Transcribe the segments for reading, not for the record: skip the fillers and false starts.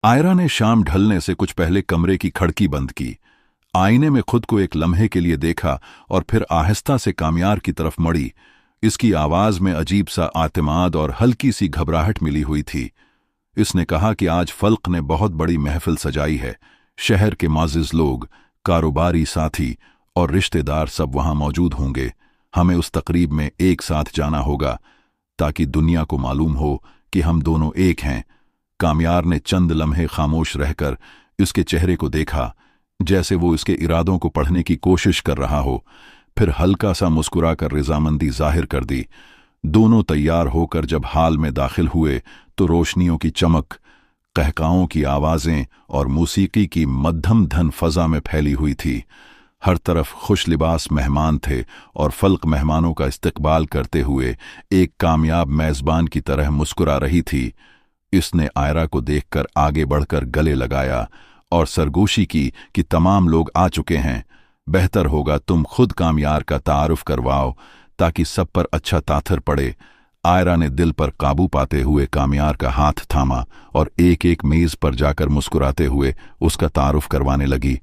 आयरा ने शाम ढलने से कुछ पहले कमरे की खिड़की बंद की, आईने में खुद को एक लम्हे के लिए देखा और फिर आहिस्ता से कामयार की तरफ मुड़ी। इसकी आवाज में अजीब सा आतिमाद और हल्की सी घबराहट मिली हुई थी। इसने कहा कि आज फल्क ने बहुत बड़ी महफिल सजाई है। शहर के माजिज लोग, कारोबारी साथी और रिश्तेदार सब वहां मौजूद होंगे। हमें उस तकरीब में एक साथ जाना होगा ताकि दुनिया को मालूम हो कि हम दोनों एक हैं। कामयार ने चंद लम्हे खामोश रहकर इसके चेहरे को देखा, जैसे वो इसके इरादों को पढ़ने की कोशिश कर रहा हो। फिर हल्का सा मुस्कुराकर रजामंदी जाहिर कर दी। दोनों तैयार होकर जब हाल में दाखिल हुए तो रोशनियों की चमक, कहकाओं की आवाजें और मौसीकी की मध्यम धन फजा में फैली हुई थी। हर तरफ खुश लिबास मेहमान थे और फल्क मेहमानों का इस्तकबाल करते हुए एक कामयाब मेजबान की तरह मुस्कुरा रही थी। इसने आयरा को देखकर आगे बढ़कर गले लगाया और सरगोशी की कि तमाम लोग आ चुके हैं। बेहतर होगा तुम खुद कामयार का तारुफ करवाओ ताकि सब पर अच्छा ताथर पड़े। आयरा ने दिल पर काबू पाते हुए कामयार का हाथ थामा और एक एक मेज पर जाकर मुस्कुराते हुए उसका तारुफ करवाने लगी।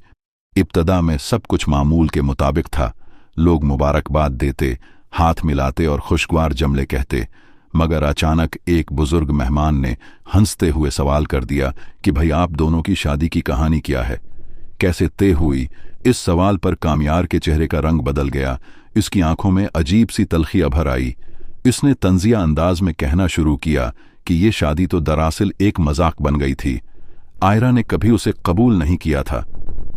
इब्तदा में सब कुछ मामूल के मुताबिक था। लोग मुबारकबाद देते, हाथ मिलाते और खुशगवार जमले कहते, मगर अचानक एक बुजुर्ग मेहमान ने हंसते हुए सवाल कर दिया कि भाई आप दोनों की शादी की कहानी क्या है, कैसे तय हुई। इस सवाल पर कामयार के चेहरे का रंग बदल गया। इसकी आंखों में अजीब सी तलखी अभर आई। इसने तंजिया अंदाज में कहना शुरू किया कि ये शादी तो दरअसल एक मजाक बन गई थी। आयरा ने कभी उसे कबूल नहीं किया था।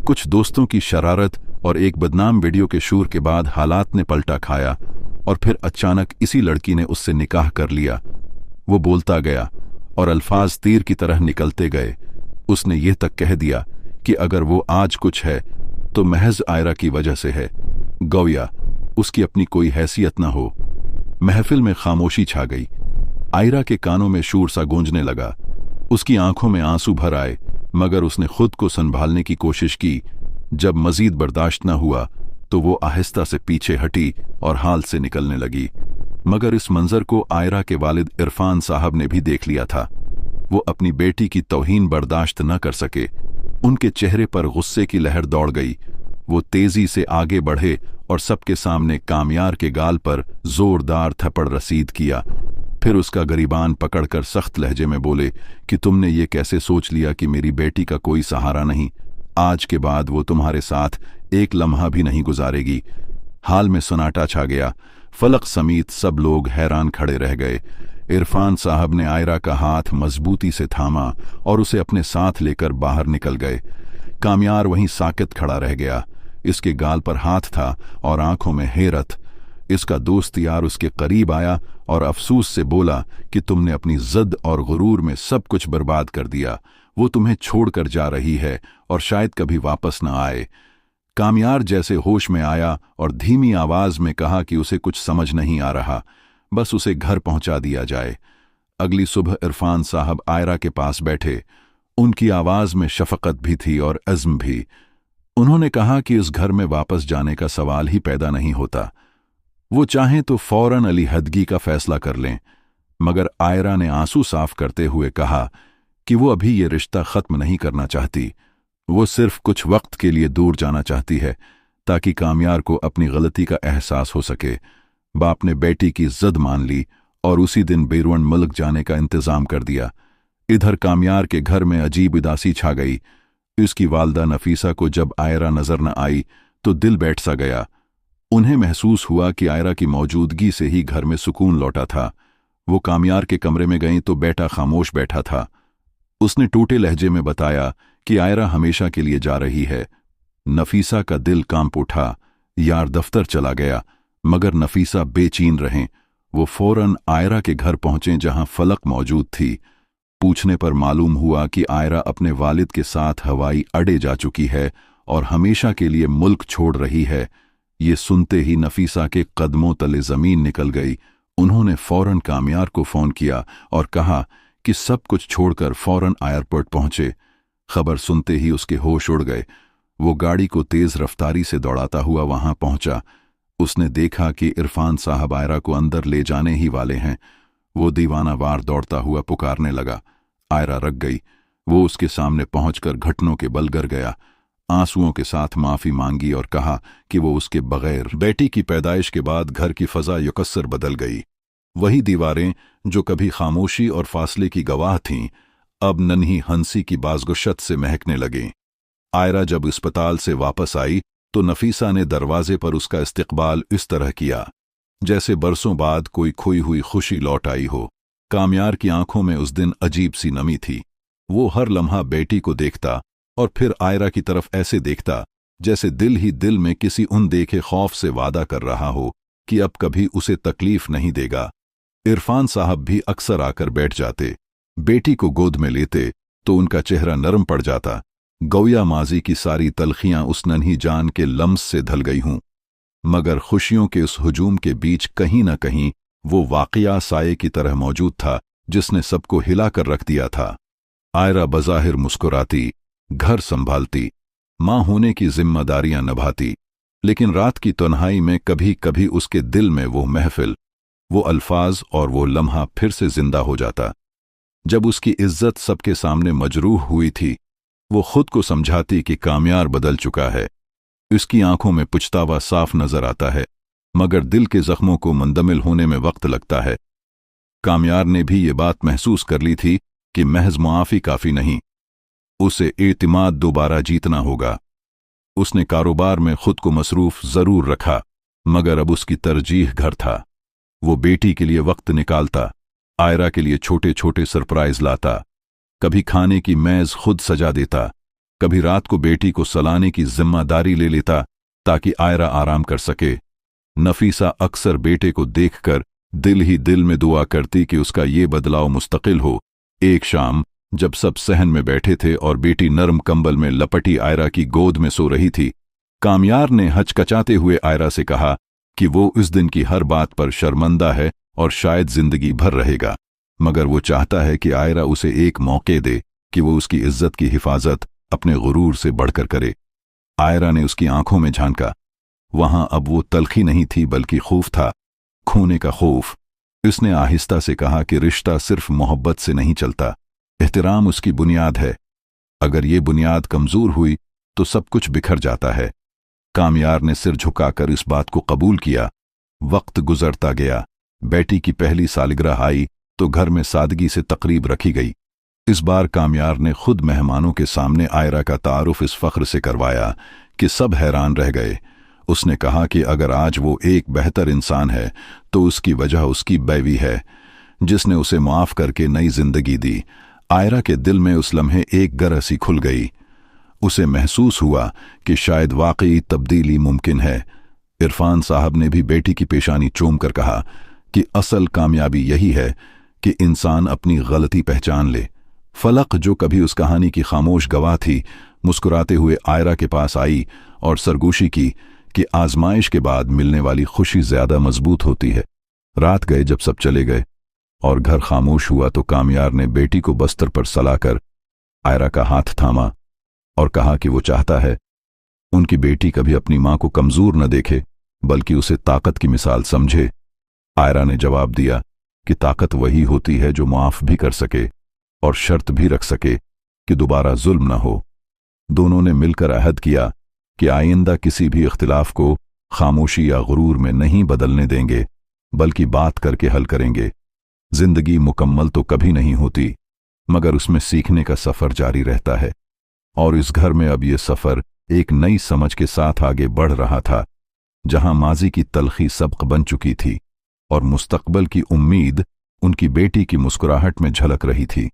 कुछ दोस्तों की शरारत और एक बदनाम वीडियो के शूर के बाद हालात ने पलटा खाया और फिर अचानक इसी लड़की ने उससे निकाह कर लिया। वो बोलता गया और अल्फाज तीर की तरह निकलते गए। उसने ये तक कह दिया कि अगर वो आज कुछ है तो महज आयरा की वजह से है, गोया उसकी अपनी कोई हैसियत न हो। महफिल में खामोशी छा गई। आयरा के कानों में शूर सा गूंजने लगा। उसकी आंखों में आंसू भर आए, मगर उसने खुद को संभालने की कोशिश की। जब मजीद बर्दाश्त न हुआ तो वो आहिस्ता से पीछे हटी और हाल से निकलने लगी। मगर इस मंजर को आयरा के वालिद इरफान साहब ने भी देख लिया था। वो अपनी बेटी की तौहीन बर्दाश्त न कर सके। उनके चेहरे पर गुस्से की लहर दौड़ गई। वो तेजी से आगे बढ़े और सबके सामने कामयार के गाल पर जोरदार थप्पड़ रसीद किया। फिर उसका गरीबान पकड़कर सख्त लहजे में बोले कि तुमने ये कैसे सोच लिया कि मेरी बेटी का कोई सहारा नहीं। आज के बाद वो तुम्हारे साथ एक लम्हा भी नहीं गुजारेगी। हाल में सन्नाटा छा गया। फलक समेत सब लोग हैरान खड़े रह गए। इरफान साहब ने आयरा का हाथ मजबूती से थामा और उसे अपने साथ लेकर बाहर निकल गए। कामयार वहीं साकित खड़ा रह गया। इसके गाल पर हाथ था और आंखों में हैरत। इसका दोस्त यार उसके करीब आया और अफसोस से बोला कि तुमने अपनी जिद और गुरूर में सब कुछ बर्बाद कर दिया। वो तुम्हें छोड़कर जा रही है और शायद कभी वापस न आए। कामयार जैसे होश में आया और धीमी आवाज में कहा कि उसे कुछ समझ नहीं आ रहा, बस उसे घर पहुंचा दिया जाए। अगली सुबह इरफान साहब आयरा के पास बैठे। उनकी आवाज में शफकत भी थी और अज़्म भी। उन्होंने कहा कि इस घर में वापस जाने का सवाल ही पैदा नहीं होता। वो चाहें तो फौरन अलीहदगी का फैसला कर लें। मगर आयरा ने आंसू साफ करते हुए कहा कि वो अभी ये रिश्ता खत्म नहीं करना चाहती। वो सिर्फ कुछ वक्त के लिए दूर जाना चाहती है ताकि कामयार को अपनी गलती का एहसास हो सके। बाप ने बेटी की जिद मान ली और उसी दिन बैरून मुल्क जाने का इंतजाम कर दिया। इधर कामयार के घर में अजीब उदासी छा गई। उसकी वालदा नफीसा को जब आयरा नजर न आई तो दिल बैठ सा गया। उन्हें महसूस हुआ कि आयरा की मौजूदगी से ही घर में सुकून लौटा था। वो कामयार के कमरे में गईं तो बेटा खामोश बैठा था। उसने टूटे लहजे में बताया कि आयरा हमेशा के लिए जा रही है। नफीसा का दिल कांप उठा। यार दफ्तर चला गया, मगर नफीसा बेचैन रहें। वो फौरन आयरा के घर पहुंचे जहां फलक मौजूद थी। पूछने पर मालूम हुआ कि आयरा अपने वालिद के साथ हवाई अड्डे जा चुकी है और हमेशा के लिए मुल्क छोड़ रही है। ये सुनते ही नफीसा के कदमों तले जमीन निकल गई। उन्होंने फौरन कामयार को फोन किया और कहा कि सब कुछ छोड़कर फौरन एयरपोर्ट पहुंचे। खबर सुनते ही उसके होश उड़ गए। वो गाड़ी को तेज रफ्तारी से दौड़ाता हुआ वहां पहुंचा। उसने देखा कि इरफान साहब आयरा को अंदर ले जाने ही वाले हैं। वो दीवाना वार दौड़ता हुआ पुकारने लगा। आयरा रक गई। वो उसके सामने पहुंचकर घुटनों के बल गिर गया, आंसुओं के साथ माफी मांगी और कहा कि वो उसके बगैर बेटी की पैदाइश के बाद घर की फजा यकस्सर बदल गई। वही दीवारें जो कभी खामोशी और फासले की गवाह थीं, अब नन्ही हंसी की बाज़गुशत से महकने लगीं। आयरा जब अस्पताल से वापस आई तो नफीसा ने दरवाजे पर उसका इस्तकबाल इस तरह किया जैसे बरसों बाद कोई खोई हुई खुशी लौट आई हो। कामयार की आंखों में उस दिन अजीब सी नमी थी। वो हर लम्हा बेटी को देखता और फिर आयरा की तरफ ऐसे देखता जैसे दिल ही दिल में किसी अनदेखे खौफ से वादा कर रहा हो कि अब कभी उसे तकलीफ नहीं देगा। इरफान साहब भी अक्सर आकर बैठ जाते, बेटी को गोद में लेते तो उनका चेहरा नरम पड़ जाता, गोया माजी की सारी तलखियां उस नन्ही जान के लम्स से ढल गई हूं। मगर खुशियों के उस हुजूम के बीच कहीं न कहीं वो वाक़या साये की तरह मौजूद था जिसने सबको हिला कर रख दिया था। आयरा बज़ाहिर मुस्कुराती, घर संभालती, मां होने की जिम्मेदारियां निभाती, लेकिन रात की तन्हाई में कभी कभी उसके दिल में वो महफिल, वो अल्फाज और वो लम्हा फिर से जिंदा हो जाता। जब उसकी इज्जत सबके सामने मजरूह हुई थी, वो खुद को समझाती कि कामयार बदल चुका है। उसकी आंखों में पुछतावा साफ नजर आता है, मगर दिल के जख्मों को मुंदमिल होने में वक्त लगता है। कामयार ने भी ये बात महसूस कर ली थी कि महज मुआफी काफी नहीं, उसे एतिमाद दोबारा जीतना होगा। उसने कारोबार में खुद को मसरूफ जरूर रखा, मगर अब उसकी तरजीह घर था। वो बेटी के लिए वक्त निकालता, आयरा के लिए छोटे छोटे सरप्राइज लाता, कभी खाने की मेज खुद सजा देता, कभी रात को बेटी को सलाने की जिम्मेदारी ले लेता ताकि आयरा आराम कर सके। नफीसा अक्सर बेटे को देखकर दिल ही दिल में दुआ करती कि उसका ये बदलाव मुस्तकिल हो। एक शाम जब सब सहन में बैठे थे और बेटी नरम कंबल में लपटी आयरा की गोद में सो रही थी, कामयार ने हचकचाते हुए आयरा से कहा कि वो इस दिन की हर बात पर शर्मंदा है और शायद जिंदगी भर रहेगा, मगर वो चाहता है कि आयरा उसे एक मौके दे कि वो उसकी इज्जत की हिफाजत अपने गुरूर से बढ़कर करे। आयरा ने उसकी आंखों में झांका। वहां अब वो तलखी नहीं थी बल्कि खौफ था, खोने का खौफ। उसने आहिस्ता से कहा कि रिश्ता सिर्फ मोहब्बत से नहीं चलता, एहतराम उसकी बुनियाद है। अगर ये बुनियाद कमजोर हुई तो सब कुछ बिखर जाता है। कामयार ने सिर झुकाकर इस बात को कबूल किया। वक्त गुजरता गया। बेटी की पहली सालगिरह आई तो घर में सादगी से तकरीब रखी गई। इस बार कामयार ने खुद मेहमानों के सामने आयरा का तारुफ इस फख्र से करवाया कि सब हैरान रह गए। उसने कहा कि अगर आज वो एक बेहतर इंसान है तो उसकी वजह उसकी बीवी है, जिसने उसे माफ करके नई जिंदगी दी। आयरा के दिल में उस लम्हे एक गरह सी खुल गई। उसे महसूस हुआ कि शायद वाकई तब्दीली मुमकिन है। इरफान साहब ने भी बेटी की पेशानी चूम कर कहा कि असल कामयाबी यही है कि इंसान अपनी गलती पहचान ले। फलक, जो कभी उस कहानी की खामोश गवाह थी, मुस्कुराते हुए आयरा के पास आई और सरगोशी की कि आजमाइश के बाद मिलने वाली खुशी ज्यादा मजबूत होती है। रात गए जब सब चले गए और घर खामोश हुआ तो कामयार ने बेटी को बस्तर पर सलाकर आयरा का हाथ थामा और कहा कि वो चाहता है उनकी बेटी कभी अपनी मां को कमजोर न देखे बल्कि उसे ताकत की मिसाल समझे। आयरा ने जवाब दिया कि ताकत वही होती है जो माफ भी कर सके और शर्त भी रख सके कि दोबारा जुल्म न हो। दोनों ने मिलकर अहद किया कि आइंदा किसी भी इख्तिलाफ को खामोशी या गुरूर में नहीं बदलने देंगे बल्कि बात करके हल करेंगे। जिंदगी मुकम्मल तो कभी नहीं होती, मगर उसमें सीखने का सफर जारी रहता है और इस घर में अब ये सफर एक नई समझ के साथ आगे बढ़ रहा था, जहां माजी की तलखी सबक बन चुकी थी और मुस्तकबल की उम्मीद उनकी बेटी की मुस्कुराहट में झलक रही थी।